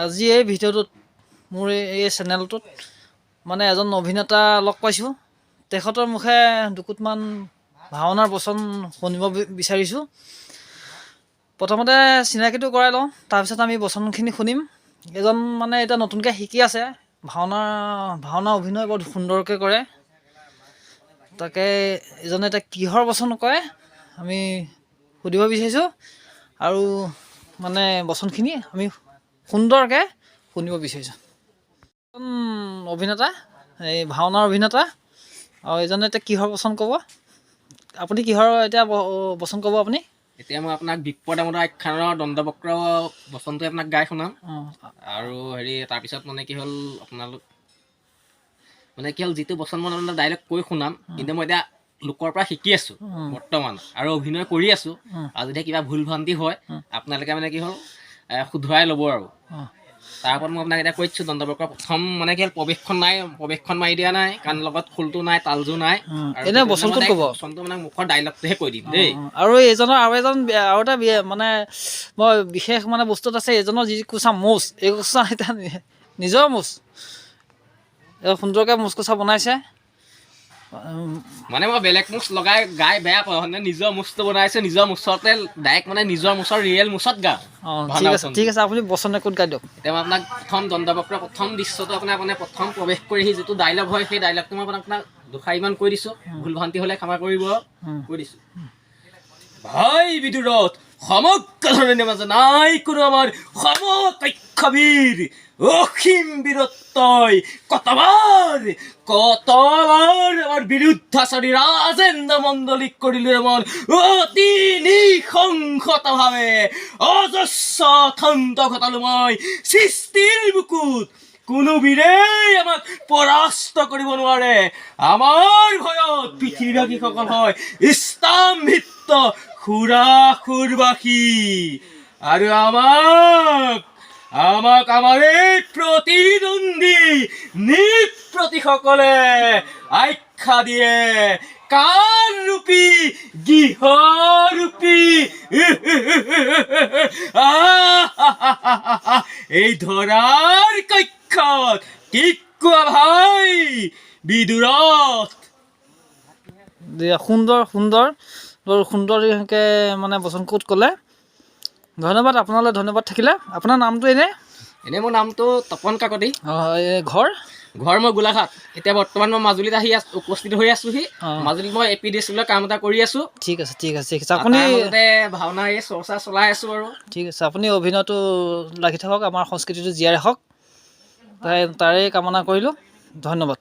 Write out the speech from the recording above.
আজি এই ভিডিঅ'টোত মোৰ এই চেনেলটোত মানে এজন অভিনেতা লগ পাইছোঁ। তেখেতৰ মুখে দুকুটমান ভাওনাৰ বচন শুনিব বিচাৰিছোঁ। প্ৰথমতে চিনাকিটো কৰাই লওঁ, তাৰপিছত আমি বচনখিনি শুনিম। এজন মানে এতিয়া নতুনকৈ শিকি আছে, ভাওনা অভিনয় বৰ সুন্দৰকৈ কৰে। তাকে এজনে এতিয়া কিহৰ বচন কয় আমি সুধিব বিচাৰিছোঁ, আৰু মানে বচনখিনি আমি সুন্দৰকৈ শুনিব বিচাৰিছোঁ। অভিনেতা, এই ভাওনাৰ অভিনেতা, আৰু এজনে এতিয়া কিহৰ বচন ক'ব। আপুনি কিহৰ এতিয়া বচন ক'ব আপুনি? এতিয়া মই আপোনাক বিপ্ৰদামোদৰ আখ্যানৰ দণ্ডবক্ৰ বচনটো আপোনাক গাই শুনাম। আৰু তাৰপিছত মানে কি হ'ল, আপোনালোক মানে কি হ'ল, যিটো বচন মই আপোনাক ডাইৰেক্ট কৈ শুনাম, কিন্তু মই এতিয়া লোকৰ পৰা শিকি আছোঁ বৰ্তমান, আৰু অভিনয় কৰি আছোঁ। আৰু যদি কিবা ভুল ভ্ৰান্তি হয় আপোনালোকে মানে কি হ'ল শুধৰাই ল'ব। আৰু তাৰ ওপৰত মই আপোনাক এতিয়া কৈ দিছোঁ, দণ্ডবক্ৰ প্ৰথম মানে কি হ'ল প্ৰৱেশখন মাৰি দিয়া নাই, কাৰণ লগত খোলটো নাই, তালযোৰ নাই। এনে বচনটো ক'ব, বচনটো মানে মুখৰ ডাইলগটোহে কৈ দিম দেই। আৰু এজন আৰু এটা মানে মই বিশেষ মানে বস্তুত আছে, এজনৰ যি কোচা মোচ, এই কোচা এতিয়া নিজৰ মোচ, সুন্দৰকৈ মোচ কোচা বনাইছে। মানে মই বেলেগ মোচ লগাই গাই বেয়া পাওঁ, মানে নিজৰ মোচটো বনাইছোঁ, নিজৰ মোচতে ডাইৰেক্ট মানে নিজৰ মোচৰ ৰিয়েল মোচত গাওঁ। ঠিক আছে, আপুনি বচন একোত গাই দিয়ক। এতিয়া মই আপোনাক প্ৰথম দণ্ডবক্ৰ প্ৰথম দৃশ্যটো মানে প্ৰথম প্ৰৱেশ কৰি আহি যিটো ডাইলগ হয়, সেই ডাইলগটো মই আপোনাক দুষাৰিমান কৈ দিছোঁ। ভুল ভ্ৰান্তি হ'লে ক্ষমা কৰিব। কৈ দিছোঁ। ভাই বিদুৰত, সমগ্ৰ ধৰণে মাজে নাই কোনো আমাৰ সমকক্ষবীৰ, অসীম বীৰত্বই কতবাৰ আমাৰ বিৰুদ্ধাচাৰী ৰাজেন্দ্ৰ মণ্ডলীক কৰিলে আমাৰ অতি নিঃসংহতভাৱে অজস্ৰ অথন্ত ঘটালো মই সৃষ্টিৰ বুকুত। কোনো বীৰেই আমাক পৰাস্ত কৰিব নোৱাৰে। আমাৰ ভয়ত পৃথিৱীবাসীসকল হয় স্তম্ভিত সুৰাসুৰবাসী, আৰু আমাৰ এই প্ৰতিদ্বন্দ্বী নৃপতিসকলে আখ্যা দিয়ে কালৰূপী গৃহৰূপী। এই ধৰাৰ কক্ষত কি কোৱা ভাই বিদুৰত? সুন্দৰকৈ মানে বচন ক'ত ক'লে। ধন্যবাদ, আপোনালৈ ধন্যবাদ থাকিলে। আপোনাৰ নামটো এনেই মোৰ নামটো তপন কাকতি। ঘৰ মই গোলাঘাট। এতিয়া বৰ্তমান মই মাজুলীত উপস্থিত হৈ আছোঁহি। মাজুলীত মই APDSL কাম এটা কৰি আছোঁ। ঠিক আছে। আপুনি ভাওনা এই চৰ্চা চলাই আছোঁ। আৰু ঠিক আছে, আপুনি অভিনয়টো লাগি থাকক, আমাৰ সংস্কৃতিটো জীয়াই ৰাখক, তাৰে কামনা কৰিলোঁ। ধন্যবাদ।